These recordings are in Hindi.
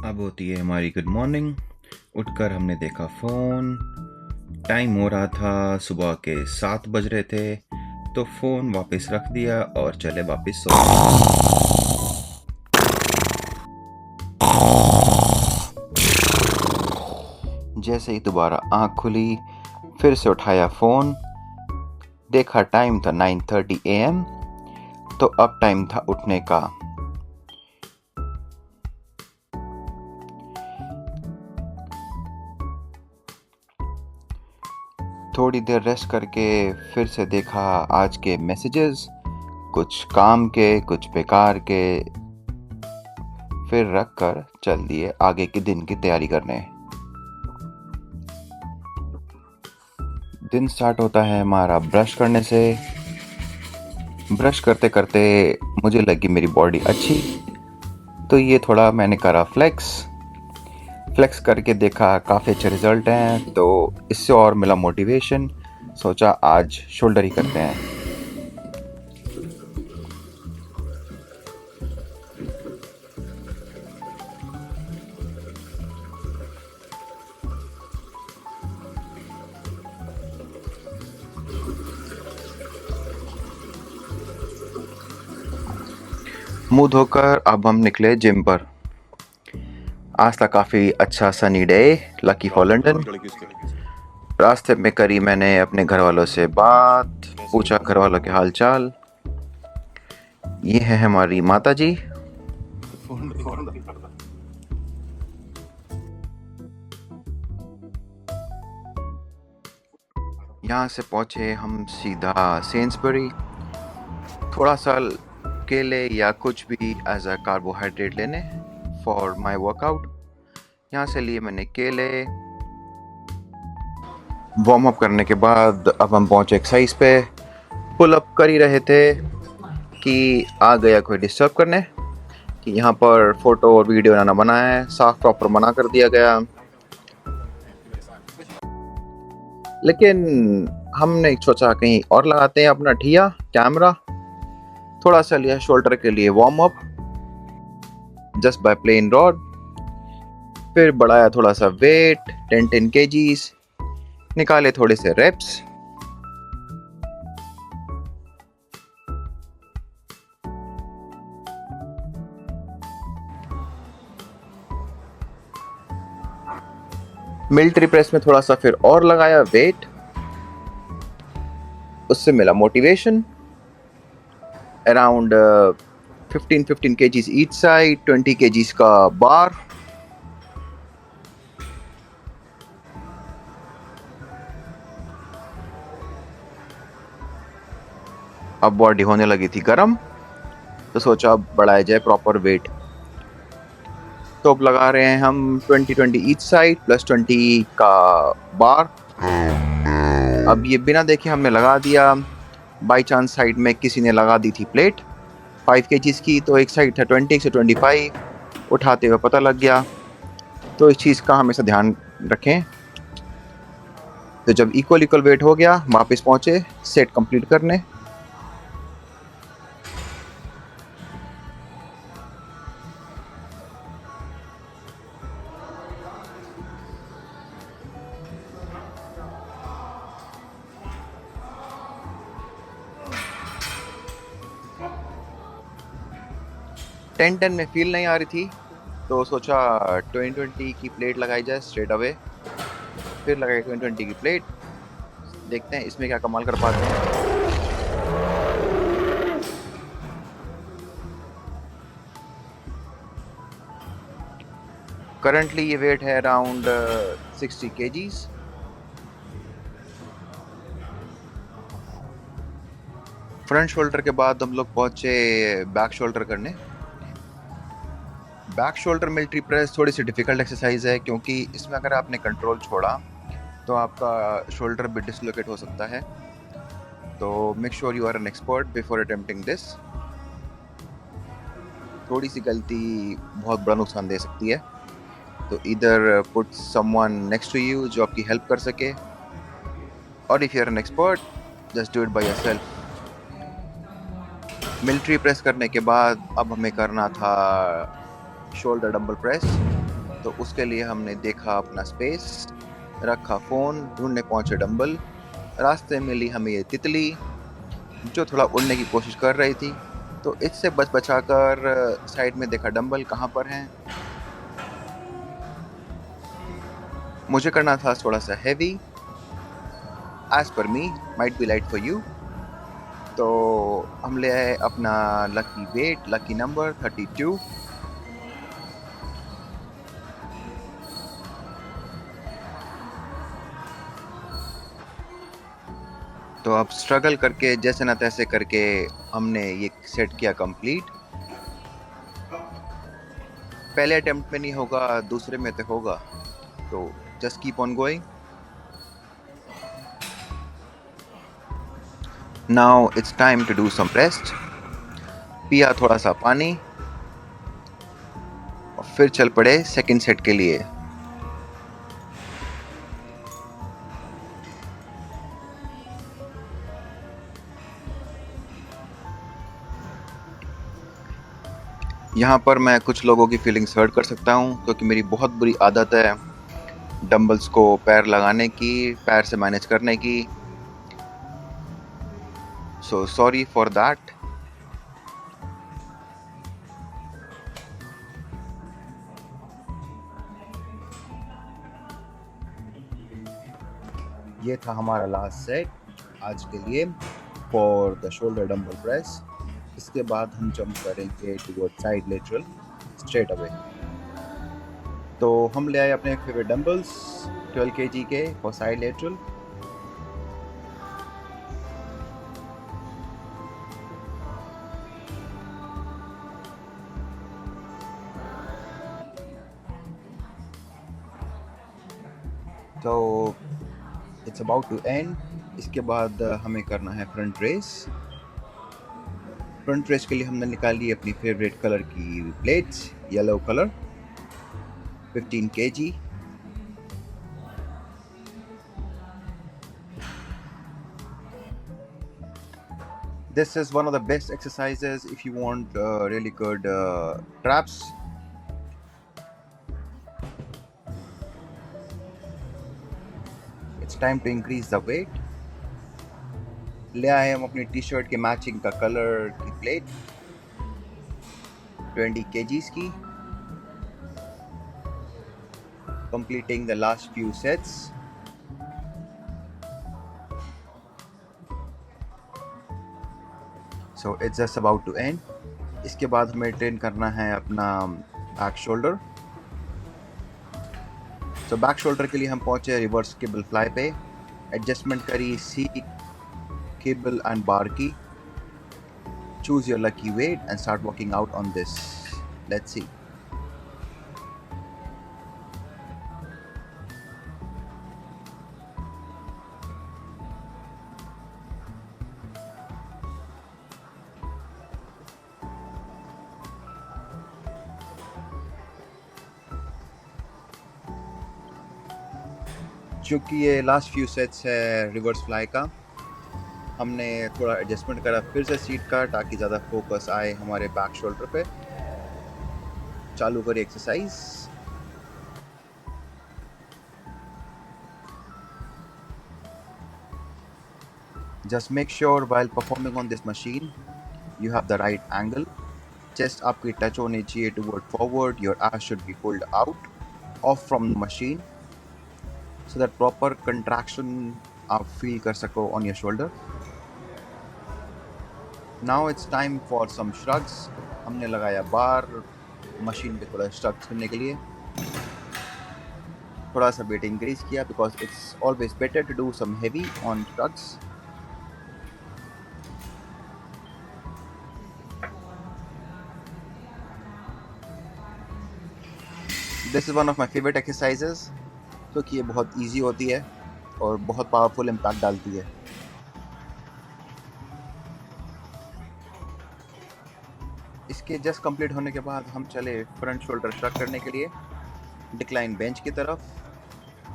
अब होती है हमारी गुड मॉर्निंग। उठकर हमने देखा फ़ोन। टाइम हो रहा था सुबह के 7 बज रहे थे, तो फ़ोन वापस रख दिया और चले वापस सो। जैसे ही दोबारा आँख खुली, फिर से उठाया फ़ोन। देखा टाइम था 9:30 AM, तो अब टाइम था उठने का। थोड़ी देर रेस्ट करके फिर से देखा आज के मैसेजेस, कुछ काम के कुछ बेकार के, फिर रख कर चल दिए आगे के दिन की तैयारी करने। दिन स्टार्ट होता है हमारा ब्रश करने से। ब्रश करते करते मुझे लगी मेरी बॉडी अच्छी, तो ये थोड़ा मैंने करा फ्लेक्स करके देखा काफ़ी अच्छे रिजल्ट हैं, तो इससे और मिला मोटिवेशन। सोचा आज शोल्डर ही करते हैं। मुंह धोकर अब हम निकले जिम पर। आज था काफ़ी अच्छा sunny day, lucky for London. रास्ते में करी मैंने अपने घर वालों से बात, पूछा घर वालों के हाल चाल। ये है हमारी माता जी। यहाँ से पहुँचे हम सीधा सेंसबरी। थोड़ा सा केले या कुछ भी एज अ कार्बोहाइड्रेट लेने फॉर माय वर्कआउट। यहाँ से लिए मैंने केले। वार्म अप करने के बाद अब हम पहुँचे एक्सरसाइज पे। पुल अप कर ही रहे थे कि आ गया कोई डिस्टर्ब करने कि यहाँ पर फ़ोटो और वीडियो बनाना मना है। साफ प्रॉपर मना कर दिया गया। लेकिन हमने सोचा कहीं और लगाते हैं अपना ठिया कैमरा। थोड़ा सा लिया शोल्डर के लिए warm up just by plain rod. फिर बढ़ाया थोड़ा सा वेट 10 kgs, निकाले थोड़े से रेप्स। मिलिट्री प्रेस में थोड़ा सा फिर और लगाया वेट, उससे मिला motivation. Around 15 kgs each side, 20 kgs का बार। अब बॉडी होने लगी थी गरम, तो सोचा अब बढ़ाया जाए प्रॉपर वेट। तो अब लगा रहे हैं हम 20 ईच साइड प्लस 20 का बार। अब ये बिना देखे हमने लगा दिया। बाई चांस साइड में किसी ने लगा दी थी प्लेट 5 kgs की, तो एक साइड था 20 से 25, उठाते हुए पता लग गया। तो इस चीज़ का हमेशा ध्यान रखें। तो जब इक्वल वेट हो गया, वापस पहुँचे सेट कंप्लीट करने। टेन में फील नहीं आ रही थी, तो सोचा 20 की प्लेट लगाई जाए स्ट्रेट अवे। फिर लगाई 20 की प्लेट। देखते हैं इसमें क्या कमाल कर पाते हैं। करंटली ये वेट है अराउंड 60 kgs। फ्रंट शोल्डर के बाद हम लोग पहुंचे बैक शोल्डर करने। बैक शोल्डर मिलिट्री प्रेस थोड़ी सी डिफ़िकल्ट एक्सरसाइज है, क्योंकि इसमें अगर आपने कंट्रोल छोड़ा तो आपका शोल्डर भी डिसलोकेट हो सकता है। तो make sure you are an expert before attempting this. थोड़ी सी गलती बहुत बड़ा नुकसान दे सकती है, तो इधर put someone next to you जो आपकी हेल्प कर सके, और if you are an expert just do it by yourself. Military press करने के बाद अब हमें करना था शोल्डर डंबल प्रेस। तो उसके लिए हमने देखा अपना स्पेस, रखा फ़ोन, ढूंढने पहुंचे डंबल। रास्ते में मिली हमें ये तितली जो थोड़ा उड़ने की कोशिश कर रही थी। तो इससे बच बचाकर साइड में देखा डंबल कहाँ पर हैं। मुझे करना था थोड़ा सा heavy, as per me might be light for you. तो हम ले आए अपना लकी वेट, लकी नंबर 32। तो अब स्ट्रगल करके जैसे ना तैसे करके हमने ये सेट किया कंप्लीट। पहले अटेम्प्ट में नहीं होगा, दूसरे में तो होगा। तो just keep on going. Now it's time to do some rest. पिया थोड़ा सा पानी और फिर चल पड़े सेकंड सेट के लिए। यहाँ पर मैं कुछ लोगों की फीलिंग्स हर्ट कर सकता हूँ क्योंकि मेरी बहुत बुरी आदत है डंबल्स को पैर लगाने की, पैर से मैनेज करने की। So sorry for that. ये था हमारा लास्ट सेट आज के लिए for the shoulder dumbbell press. इसके बाद हम जंप करेंगे toward side lateral straight away. तो हम ले आए अपने फेवरेट डंबल्स 12 kg के फॉर साइड लेटरल। तो इट्स अबाउट टू एंड। इसके बाद हमें करना है फ्रंट रेस। फ्रंट रेस के लिए हमने निकाली अपनी फेवरेट कलर की plates, yellow colour, 15 kg। This is one of the best exercises if you want really good traps. It's time to increase the weight. ले आए हम अपनी टी शर्ट के मैचिंग का कलर की प्लेट 20 kgs की, completing the last few sets. So it's just about to end. इसके बाद हमें ट्रेन करना है अपना बैक शोल्डर। तो बैक शोल्डर के लिए हम पहुंचे रिवर्स केबल फ्लाई पे। एडजस्टमेंट करी सीट, केबल एंड बार की। Choose your lucky weight and start working out on this. Let's see. चूँकि ये लास्ट फ्यू सेट्स है रिवर्स फ्लाई का, हमने थोड़ा एडजस्टमेंट करा फिर से सीट का ताकि ज़्यादा फोकस आए हमारे बैक शोल्डर पे। चालू करिए exercise. Just make sure while performing on this machine you have the right angle. Chest आपकी टच होनी चाहिए toward forward. Your ass should be pulled out off from the machine so that proper contraction आप feel कर सको on your shoulder. Now it's time for some shrugs. हमने लगाया बार मशीन पे थोड़ा shrugs करने के लिए। थोड़ा सा वेट इंक्रीज किया because it's always better to do some heavy on shrugs. This is one of my favorite exercises क्योंकि ये बहुत easy होती है और बहुत पावरफुल इम्पैक्ट डालती है। इसके जस्ट कंप्लीट होने के बाद हम चले फ्रंट शोल्डर श्रग करने के लिए डिक्लाइन बेंच की तरफ,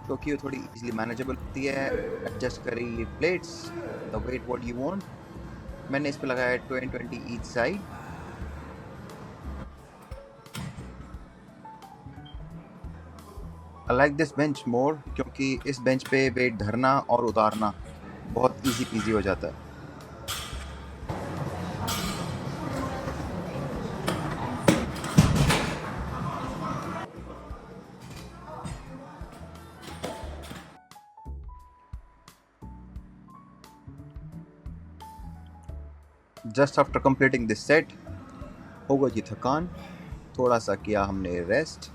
क्योंकि वो थोड़ी इजीली मैनेजेबल होती है। एडजस्ट करी plates the weight what you want. मैंने इस पे लगाया 20 each side. I like this bench more क्योंकि इस बेंच पे वेट धरना और उतारना बहुत इजी पीजी हो जाता है। Just after completing this set हो गई थी थकान, थोड़ा सा किया हमने रेस्ट।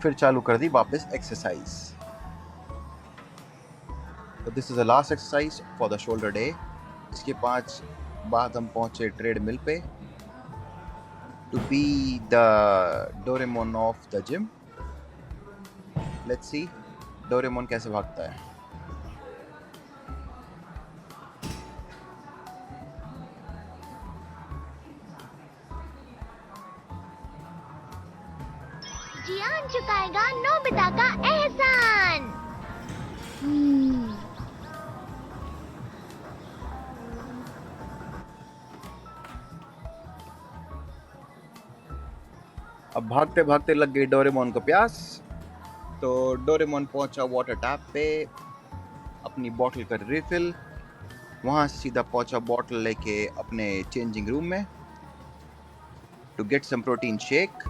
फिर चालू कर दी वापस एक्सरसाइज। तो this is the last exercise for the shoulder day. इसके 5 बाद हम पहुंचे ट्रेडमिल पे to be the Doraemon of the gym. Let's see Doraemon कैसे भागता है। जियान चुकाएगा नोबिता का एहसान। अब भागते भागते लग गई डोरेमोन को प्यास, तो डोरेमोन पहुंचा वाटर टैप पे, अपनी बॉटल कर रिफिल, वहां से सीधा पहुंचा बॉटल लेके अपने चेंजिंग रूम में to get some protein shake.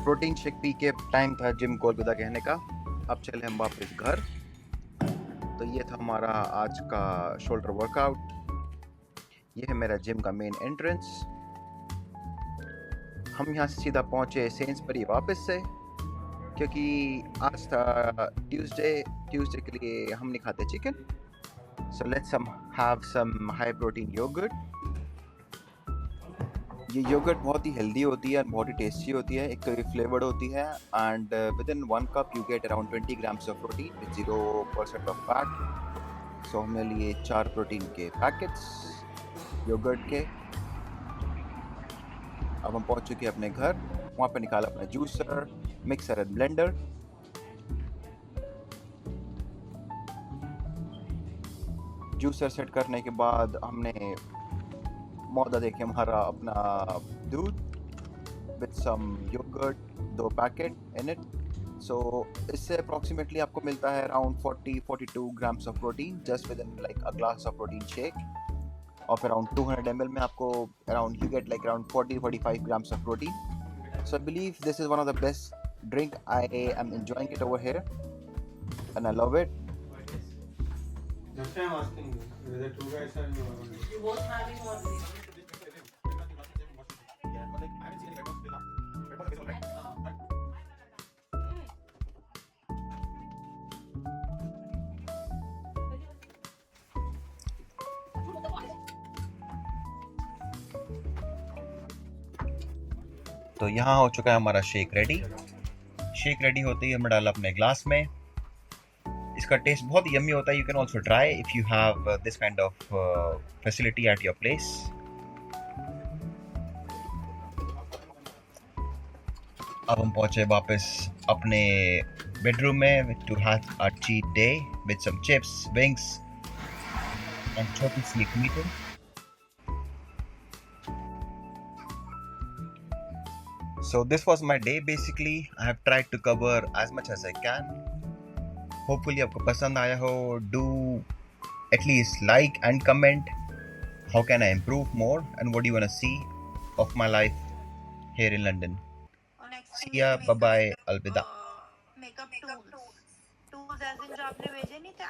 Protein shake पी के टाइम था जिम को अलविदा कहने का। अब चले हम वापस घर। तो ये था हमारा आज का शोल्डर वर्कआउट। ये है मेरा जिम का मेन एंट्रेंस। हम यहाँ से सीधा पहुँचे सेंसबरी वापस से, क्योंकि आज था ट्यूसडे के लिए हम नहीं खाते chicken. So let's have some high protein yogurt. ये योगर्ट बहुत ही हेल्दी होती है, बहुत ही टेस्टी होती है, एक तो ये फ्लेवर्ड होती है and within 1 cup you get around 20 grams of protein with 0% of fat. So हमने लिए 4 प्रोटीन के पैकेट्स योगर्ट के। अब हम पहुंच चुके हैं अपने घर। वहाँ पे निकाला अपना juicer, mixer and blender. Juicer set करने के बाद हमने मौदा देखे हमारा अपना दूध with some yogurt, 2 packet in it. So इससे अप्रॉक्सीमेटली आपको मिलता है around 40-42 grams of protein just within like a glass of protein shake of around 200 ml में आपको around you get like around 40-45 grams of protein. So I believe this is one of the best drink. I am enjoying it over here and I love it. That's why I'm asking you whether 2 guys are in your own. You both having one. तो यहाँ हो चुका है हमारा शेक रेडी। शेक रेडी होते ही हमने डाला अपने ग्लास में। इसका टेस्ट बहुत यम्मी होता है। You can also try if you have this kind of facility at your place. अब हम पहुंचे वापस अपने बेडरूम में to have a cheat day with some chips, wings and छोटी सी एक meeting. So this was my day basically. I have tried to cover as much as I can. Hopefully आपको पसंद आया हो. Do at least like and comment. How can I improve more and what do you want to see of my life here in London? See ya. Bye bye. Alvida. Makeup tools as in जो आपने भेजे नहीं थे